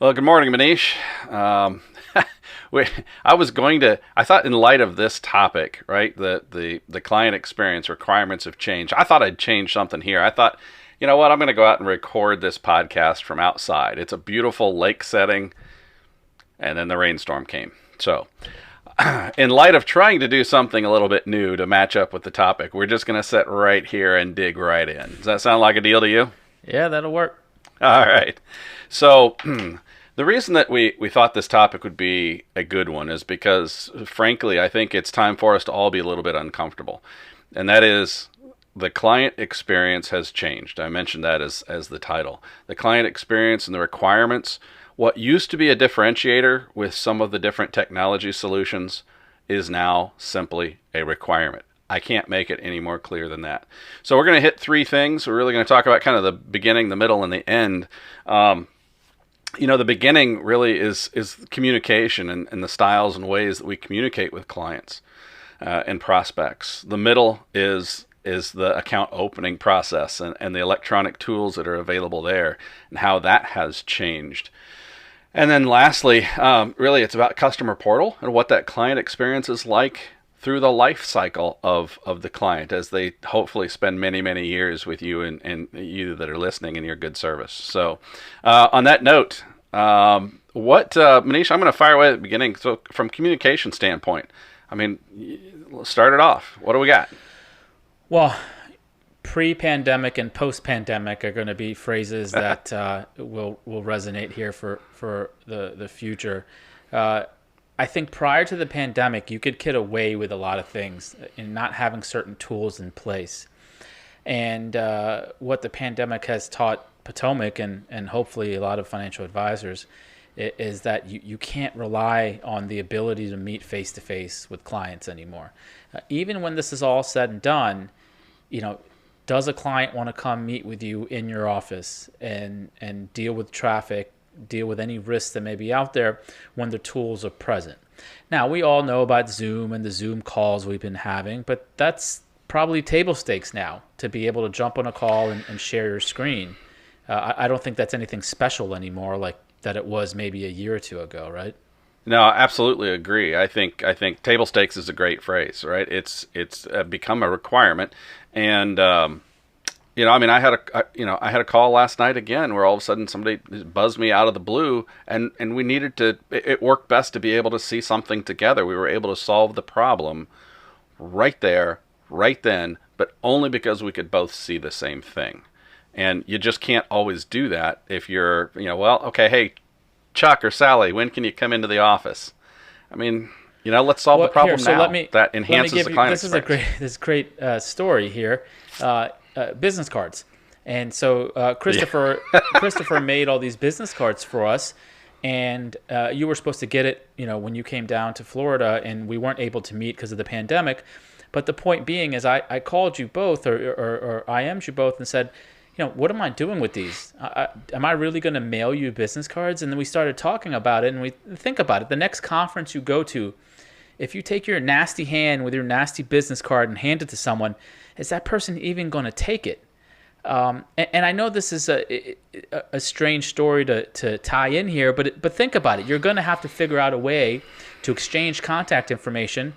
Well, good morning, Manish. Um, I thought in light of this topic, right, the client experience requirements have changed. I thought I'd change something here. I thought, you know what, I'm going to go out and record this podcast from outside. It's a beautiful lake setting, and then the rainstorm came. So, in light of trying to do something a little bit new to match up with the topic, we're just going to sit right here and dig right in. Does that sound like a deal to you? Yeah, that'll work. All right. So, the reason that we thought this topic would be a good one is because, frankly, I think it's time for us to all be a little bit uncomfortable. And that is, the client experience has changed. I mentioned that as the title. The client experience and the requirements, what used to be a differentiator with some of the different technology solutions is now simply a requirement. I can't make it any more clear than that. So we're going to hit three things. We're really going to talk about kind of the beginning, the middle, and the end. The beginning really is communication and the styles and ways that we communicate with clients and prospects. The middle is the account opening process and the electronic tools that are available there and how that has changed. And then lastly, really it's about customer portal and what that client experience is like through the life cycle of the client as they hopefully spend many, many years with you and you that are listening in your good service. So on that note, Manish, I'm going to fire away at the beginning. So from communication standpoint, I mean, let's start it off. What do we got? Well, pre-pandemic and post-pandemic are going to be phrases that will resonate here for the future. I think prior to the pandemic, you could get away with a lot of things in not having certain tools in place. And what the pandemic has taught Potomac and hopefully a lot of financial advisors is that you can't rely on the ability to meet face-to-face with clients anymore. Even when this is all said and done, does a client want to come meet with you in your office and deal with traffic, deal with any risks that may be out there when the tools are present? Now, we all know about Zoom and the Zoom calls we've been having, but that's probably table stakes now to be able to jump on a call and share your screen. I don't think that's anything special anymore like that it was maybe a year or two ago, right? No, I absolutely agree. I think table stakes is a great phrase, right? It's become a requirement, and I had a call last night again where all of a sudden somebody buzzed me out of the blue, and we needed to. It worked best to be able to see something together. We were able to solve the problem right there, right then, but only because we could both see the same thing. And you just can't always do that if you're, okay, hey, Chuck or Sally, when can you come into the office? I mean, let's solve the problem now. That enhances the client experience. This is a great story here. Business cards. And so Christopher made all these business cards for us, and you were supposed to get it, when you came down to Florida, and we weren't able to meet because of the pandemic. But the point being is I called you both or IM'd you both and said, what am I doing with these? Am I really going to mail you business cards? And then we started talking about it, and we think about it. The next conference you go to, if you take your nasty hand with your nasty business card and hand it to someone, is that person even going to take it? And I know this is a strange story to tie in here, but think about it. You're going to have to figure out a way to exchange contact information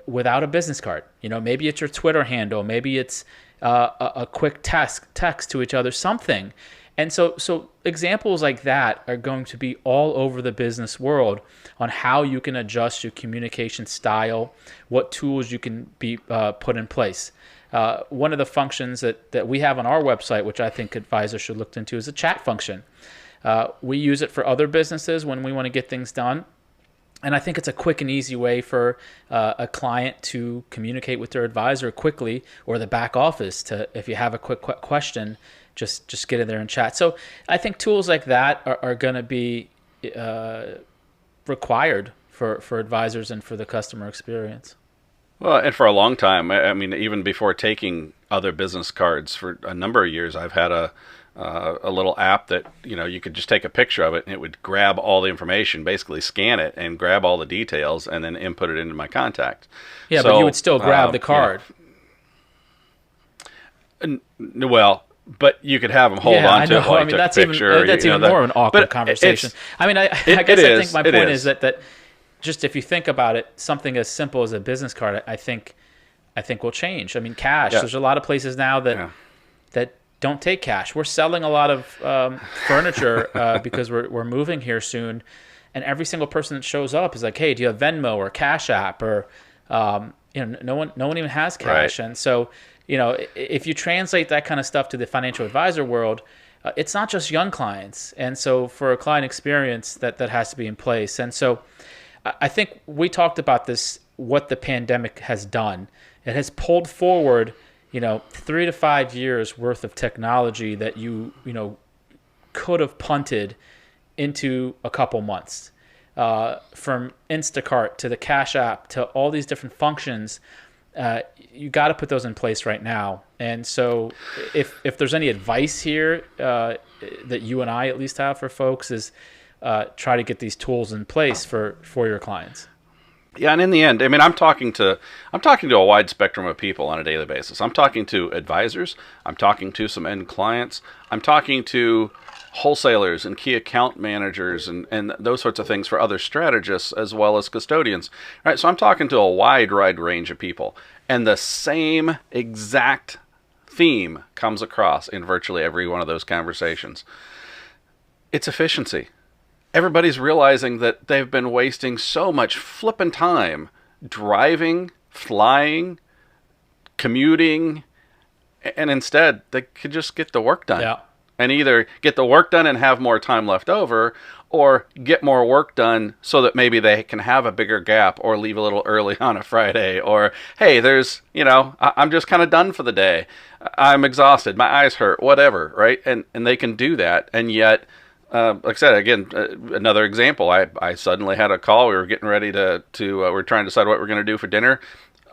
without a business card. Maybe it's your Twitter handle, maybe it's a quick text to each other, something. And so examples like that are going to be all over the business world on how you can adjust your communication style, what tools you can be put in place. One of the functions that we have on our website, which I think advisors should look into, is a chat function. We use it for other businesses when we want to get things done. And I think it's a quick and easy way for a client to communicate with their advisor quickly, or the back office to, if you have a quick question, just get in there and chat. So I think tools like that are going to be required for advisors and for the customer experience. Well, and for a long time, I mean, even before taking other business cards, for a number of years, I've had a little app that, you could just take a picture of it and it would grab all the information, basically scan it and grab all the details and then input it into my contact. Yeah, so, but you would still grab the card. Well, but you could have them hold Yeah, on I to know. it while I you mean, took that's a even picture. that's you know, even more of an awkward but conversation. I mean, I it guess I is, think my it point is. is that just if you think about it, something as simple as a business card, I think will change. I mean, cash. Yeah, There's a lot of places now yeah, that don't take cash. We're selling a lot of furniture because we're moving here soon, and every single person that shows up is like, "Hey, do you have Venmo or Cash App?" Or no one even has right. cash. And so, if you translate that kind of stuff to the financial advisor world, it's not just young clients. And so, for a client experience, that has to be in place. And so, I think we talked about this. What the pandemic has done, it has pulled forward 3 to 5 years worth of technology that you could have punted into a couple months. From Instacart to the Cash App to all these different functions, you got to put those in place right now. And so, if there's any advice here that you and I at least have for folks, is try to get these tools in place for your clients. Yeah, and in the end, I mean, I'm talking to a wide spectrum of people on a daily basis. I'm talking to advisors. I'm talking to some end clients. I'm talking to wholesalers and key account managers and those sorts of things for other strategists as well as custodians. Right? So I'm talking to a wide range of people. And the same exact theme comes across in virtually every one of those conversations. It's efficiency. Everybody's realizing that they've been wasting so much flippin' time driving, flying, commuting, and instead they could just get the work done. Yeah. And either get the work done and have more time left over, or get more work done so that maybe they can have a bigger gap or leave a little early on a Friday, or, hey, I'm just kind of done for the day. I'm exhausted. My eyes hurt, whatever, right? And they can do that. And yet, like I said, again, another example, I suddenly had a call. We were getting ready to we were trying to decide what we're going to do for dinner.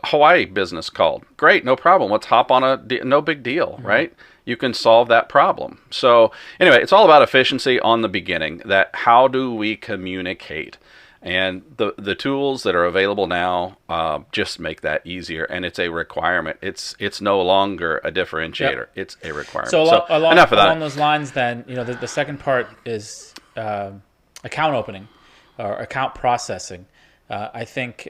Hawaii business called. Great, no problem. Let's hop on no big deal, right? You can solve that problem. So anyway, it's all about efficiency on the beginning. That how do we communicate? And the tools that are available now just make that easier, and it's a requirement. It's no longer a differentiator. Yep. It's a requirement. So enough of that. Along those lines, then the second part is account opening or account processing. I think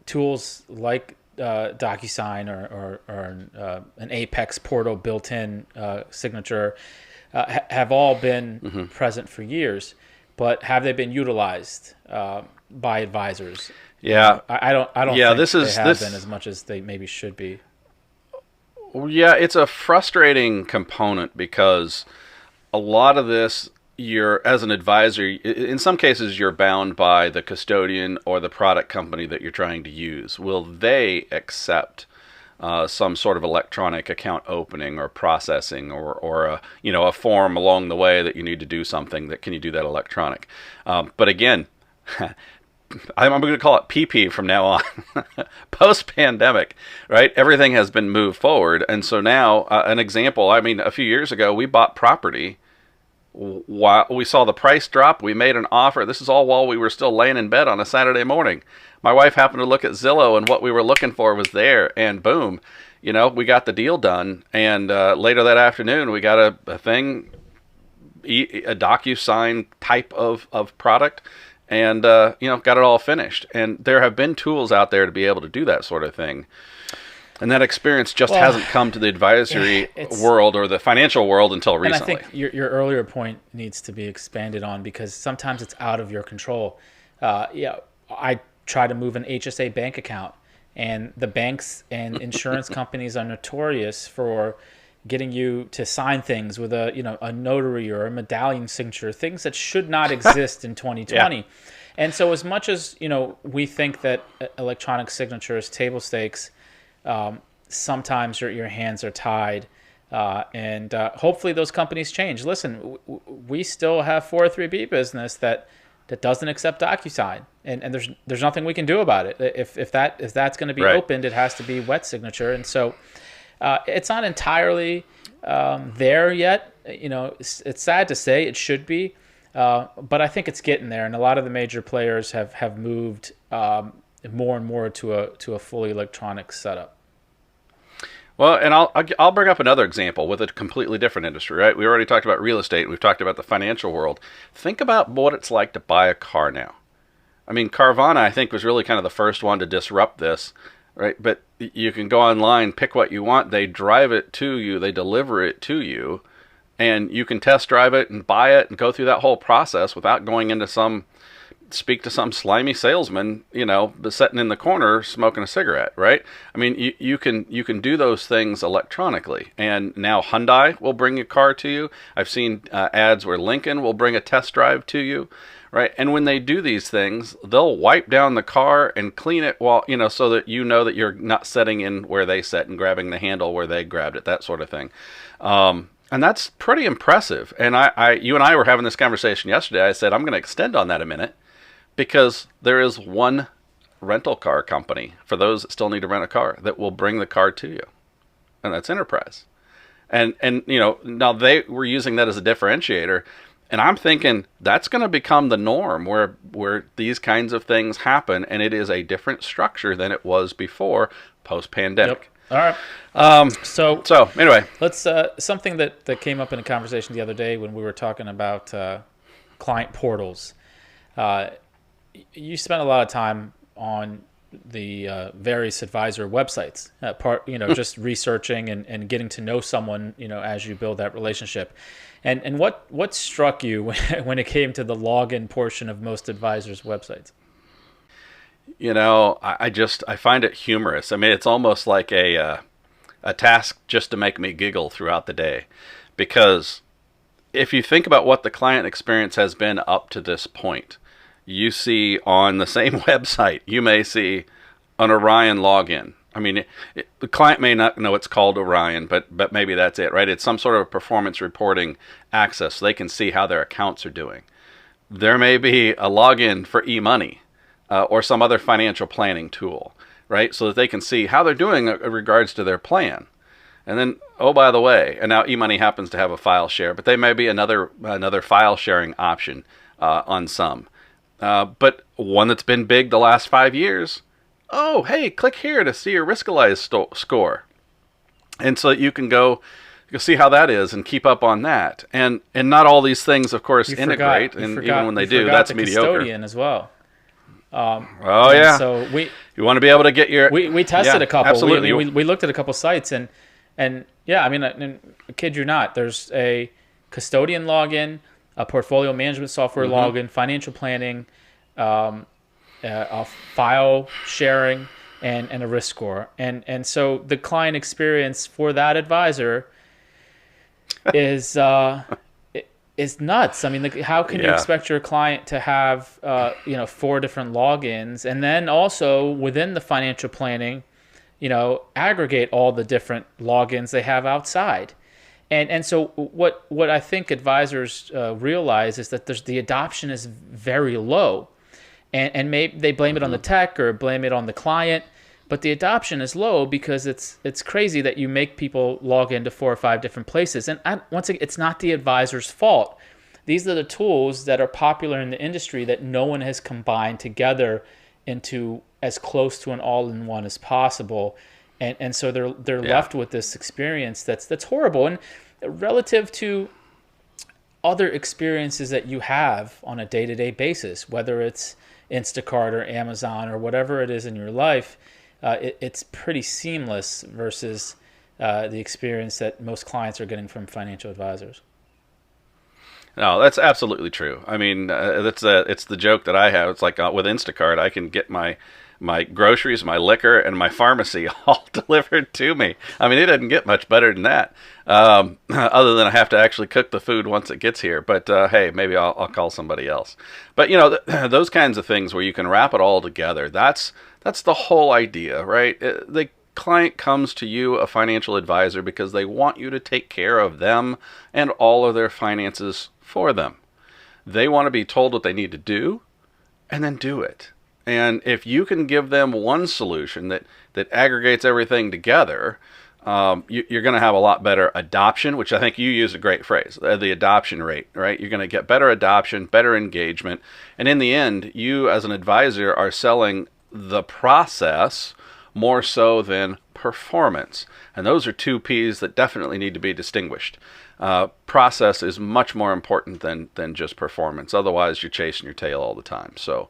tools like DocuSign or an Apex portal built-in signature have all been present for years, but have they been utilized by advisors? Yeah, I don't yeah, think they have been as much as they maybe should be. Yeah, it's a frustrating component because a lot of this, as an advisor, in some cases you're bound by the custodian or the product company that you're trying to use. Will they accept some sort of electronic account opening or processing, or a form along the way that you need to do something that can you do that electronic? But again, I'm going to call it PP from now on. Post-pandemic, right? Everything has been moved forward, and so now an example. I mean, a few years ago we bought property. While we saw the price drop, we made an offer. This is all while we were still laying in bed on a Saturday morning. My wife happened to look at Zillow, and what we were looking for was there, and boom, we got the deal done. And later that afternoon, we got a DocuSign type of product, and got it all finished. And there have been tools out there to be able to do that sort of thing. And that experience just hasn't come to the advisory world or the financial world until recently. And I think your earlier point needs to be expanded on, because sometimes it's out of your control. I try to move an HSA bank account, and the banks and insurance companies are notorious for getting you to sign things with a notary or a medallion signature, things that should not exist in 2020. Yeah. And so as much as we think that electronic signature is table stakes, sometimes your hands are tied, and hopefully those companies change. Listen, we still have 403B business that doesn't accept DocuSign, and there's nothing we can do about it. If that's going to be opened, it has to be wet signature, and so it's not entirely there yet. It's sad to say, it should be, but I think it's getting there, and a lot of the major players have moved more and more to a fully electronic setup. Well, and I'll bring up another example with a completely different industry, right? We already talked about real estate. We've talked about the financial world. Think about what it's like to buy a car now. I mean, Carvana, I think, was really kind of the first one to disrupt this, right? But you can go online, pick what you want. They drive it to you. They deliver it to you, and you can test drive it and buy it and go through that whole process without going into speak to some slimy salesman, sitting in the corner smoking a cigarette, right? I mean, you can do those things electronically, and now Hyundai will bring a car to you. I've seen ads where Lincoln will bring a test drive to you, right? And when they do these things, they'll wipe down the car and clean it so that that you're not sitting in where they sat and grabbing the handle where they grabbed it, that sort of thing. And that's pretty impressive. And you and I were having this conversation yesterday. I said, I'm going to extend on that a minute, because there is one rental car company for those that still need to rent a car that will bring the car to you, and that's Enterprise. And now they were using that as a differentiator, and I'm thinking that's going to become the norm where these kinds of things happen, and it is a different structure than it was before post-pandemic. Yep. All right. So anyway, let's something that came up in a conversation the other day when we were talking about client portals. You spent a lot of time on the various advisor websites, just researching and getting to know someone, as you build that relationship. And what struck you when it came to the login portion of most advisors' websites? I find it humorous. I mean, it's almost like a task just to make me giggle throughout the day, because if you think about what the client experience has been up to this point, you see on the same website, you may see an Orion login. I mean, the client may not know it's called Orion, but maybe that's it, right? It's some sort of performance reporting access so they can see how their accounts are doing. There may be a login for eMoney or some other financial planning tool, right? So that they can see how they're doing in regards to their plan. And then, oh, by the way, and now eMoney happens to have a file share, but they may be another file sharing option on some. But one that's been big the last 5 years, oh, hey, click here to see your Riskalyze score. And so you can go see how that is and keep up on that. And not all these things, of course, integrate. And even when they do, that's mediocre. Custodian as well. Oh, yeah. So you want to be able to get your... We tested a couple. Absolutely. We looked at a couple sites, and yeah, I mean, kid you not, there's a custodian login, a portfolio management software login, financial planning, a file sharing, and a risk score. And so the client experience for that advisor is nuts. I mean, how can you expect your client to have 4 different logins, and then also within the financial planning, aggregate all the different logins they have outside. And so what I think advisors realize is that the adoption is very low, and maybe they blame it on the tech or blame it on the client, but the adoption is low because it's crazy that you make people log into 4 or 5 different places. And once again, it's not the advisor's fault. These are the tools that are popular in the industry that no one has combined together into as close to an all-in-one as possible. And so they're left with this experience that's horrible. And relative to other experiences that you have on a day-to-day basis, whether it's Instacart or Amazon or whatever it is in your life, it's pretty seamless versus the experience that most clients are getting from financial advisors. No, that's absolutely true. I mean, it's the joke that I have. It's like with Instacart, I can get my groceries, my liquor, and my pharmacy all delivered to me. I mean, it doesn't get much better than that, other than I have to actually cook the food once it gets here. But hey, maybe I'll call somebody else. But those kinds of things where you can wrap it all together, that's the whole idea, right? The client comes to you, a financial advisor, because they want you to take care of them and all of their finances for them. They want to be told what they need to do and then do it. And if you can give them one solution that aggregates everything together, you're going to have a lot better adoption, which I think you used a great phrase, the adoption rate, right? You're going to get better adoption, better engagement. And in the end, you as an advisor are selling the process more so than performance. And those are two P's that definitely need to be distinguished. Process is much more important than just performance. Otherwise, you're chasing your tail all the time. So,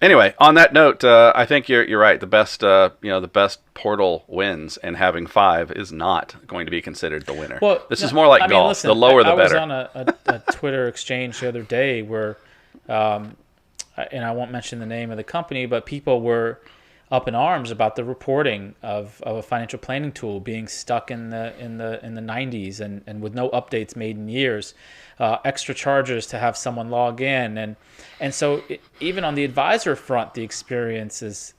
anyway, on that note, I think you're right. The best portal wins, and having 5 is not going to be considered the winner. Well, this is more like golf. Listen, the lower, the better. I was on a Twitter exchange the other day where, and I won't mention the name of the company, but people were up in arms about the reporting of a financial planning tool being stuck in the 90s and with no updates made in years, extra charges to have someone log in, and so even on the advisor front, the experience is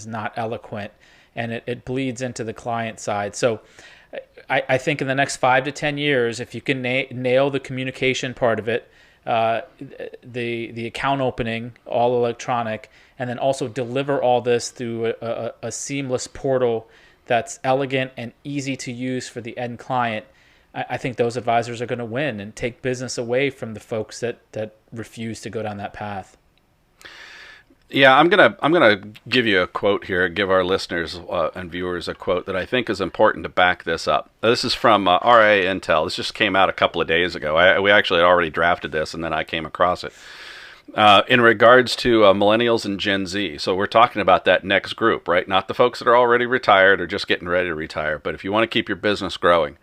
not eloquent, and it bleeds into the client side. So I think in the next 5 to 10 years, if you can nail the communication part of it, the account opening, all electronic, and then also deliver all this through a seamless portal that's elegant and easy to use for the end client, I think those advisors are going to win and take business away from the folks that refuse to go down that path. Yeah, I'm gonna give you a quote here. Give our listeners and viewers a quote that I think is important to back this up. This is from RA Intel. This just came out a couple of days ago. We actually had already drafted this, and then I came across it. In regards to millennials and Gen Z, so we're talking about that next group, right? Not the folks that are already retired or just getting ready to retire, but if you want to keep your business growing.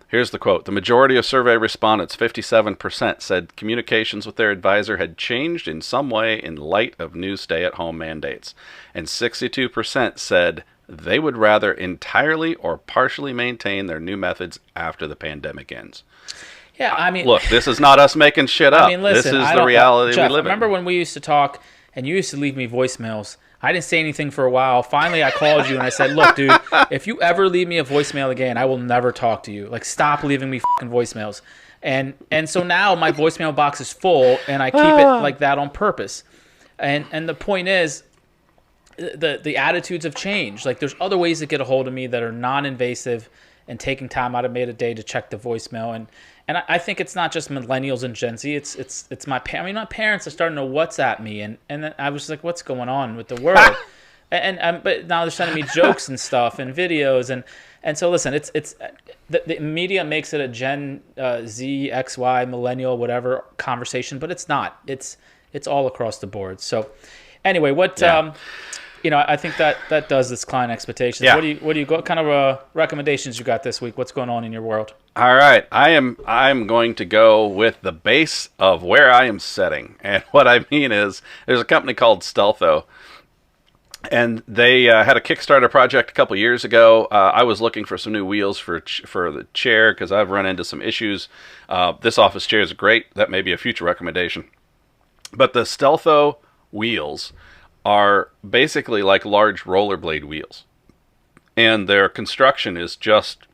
Here's the quote. The majority of survey respondents, 57%, said communications with their advisor had changed in some way in light of new stay-at-home mandates. And 62% said they would rather entirely or partially maintain their new methods after the pandemic ends. Yeah, I mean... Look, this is not us making shit up. Listen, this is the reality Jeff, we live in. Remember when we used to talk and you used to leave me voicemails? I didn't say anything for a while. Finally, I called you and I said, look, dude, if you ever leave me a voicemail again, I will never talk to you. Like, stop leaving me fucking voicemails. And so now my voicemail box is full, and I keep it like that on purpose. And the point is, the attitudes have changed. Like, there's other ways to get a hold of me that are non-invasive and taking time out of my day to check the voicemail. And I think it's not just millennials and Gen Z. It's my my parents are starting to WhatsApp me, and then I was like, what's going on with the world? But now they're sending me jokes and stuff and videos, and so listen, it's the media makes it a Gen Z, X, Y, millennial, whatever conversation, but it's not. It's all across the board. So anyway, I think that does this client expectations. Yeah. What kind of recommendations you got this week? What's going on in your world? All right, I'm going to go with the base of where I am setting, and what I mean is there's a company called Stealtho, and they had a Kickstarter project a couple years ago. I was looking for some new wheels for the chair because I've run into some issues. This office chair is great. That may be a future recommendation, but the Stealtho wheels are basically like large rollerblade wheels, and their construction is just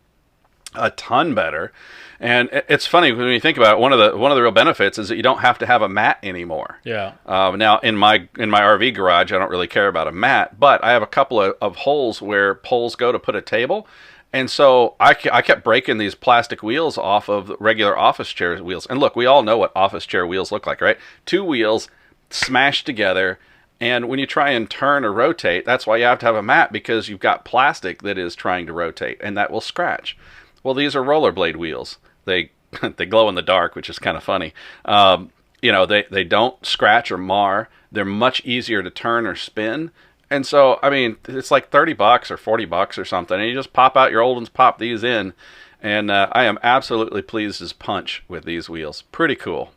a ton better. And it's funny when you think about it. One of the real benefits is that you don't have to have a mat anymore. Yeah. Now in my RV garage, I don't really care about a mat, but I have a couple of holes where poles go to put a table, and so I kept breaking these plastic wheels off of regular office chair wheels. And look, we all know what office chair wheels look like, right? Two wheels smashed together. And when you try and turn or rotate, that's why you have to have a mat, because you've got plastic that is trying to rotate, and that will scratch. Well, these are rollerblade wheels. They glow in the dark, which is kind of funny. They don't scratch or mar. They're much easier to turn or spin. And so, I mean, it's like $30 or $40 or something, and you just pop out your old ones, pop these in, and I am absolutely pleased as punch with these wheels. Pretty cool.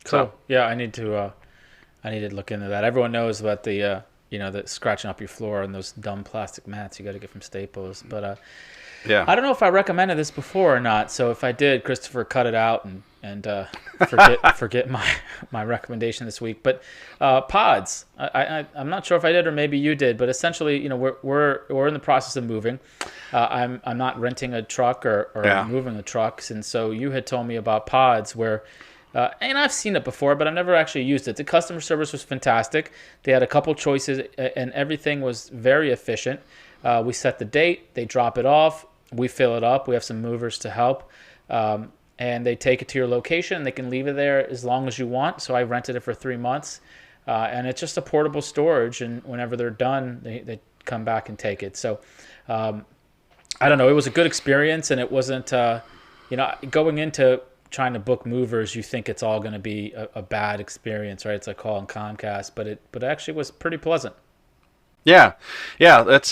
Cool. So, yeah, I need to look into that. Everyone knows about the scratching up your floor and those dumb plastic mats you got to get from Staples. But yeah, I don't know if I recommended this before or not. So if I did, Christopher, cut it out and forget my recommendation this week. But pods, I'm not sure if I did or maybe you did. But essentially, we're in the process of moving. I'm not renting a truck or moving the trucks, and so you had told me about pods where. And I've seen it before, but I've never actually used it. The customer service was fantastic. They had a couple choices, and everything was very efficient. We set the date, they drop it off, we fill it up, we have some movers to help, and they take it to your location. They can leave it there as long as you want. So I rented it for 3 months, and it's just a portable storage, and whenever they're done, they come back and take it. So I don't know. It was a good experience, and it wasn't, going into trying to book movers, you think it's all going to be a bad experience, right? It's like calling Comcast, but it actually was pretty pleasant. Yeah, that's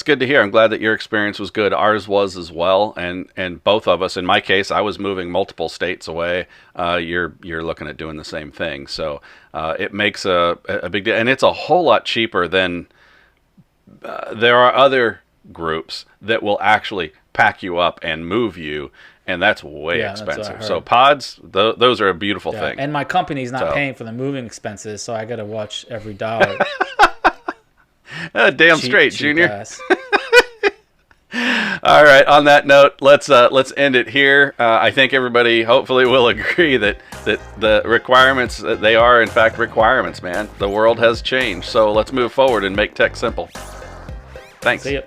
good to hear. I'm glad that your experience was good. Ours was as well, and both of us. In my case, I was moving multiple states away. You're looking at doing the same thing, so it makes a big deal, and it's a whole lot cheaper than there are other groups that will actually pack you up and move you, and that's way expensive. So pods, those are a beautiful thing. And my company's not paying for the moving expenses, so I got to watch every dollar. Damn straight, Junior. All right. On that note, let's end it here. I think everybody hopefully will agree that the requirements, they are in fact requirements, man. The world has changed, so let's move forward and make tech simple. Thanks. See ya.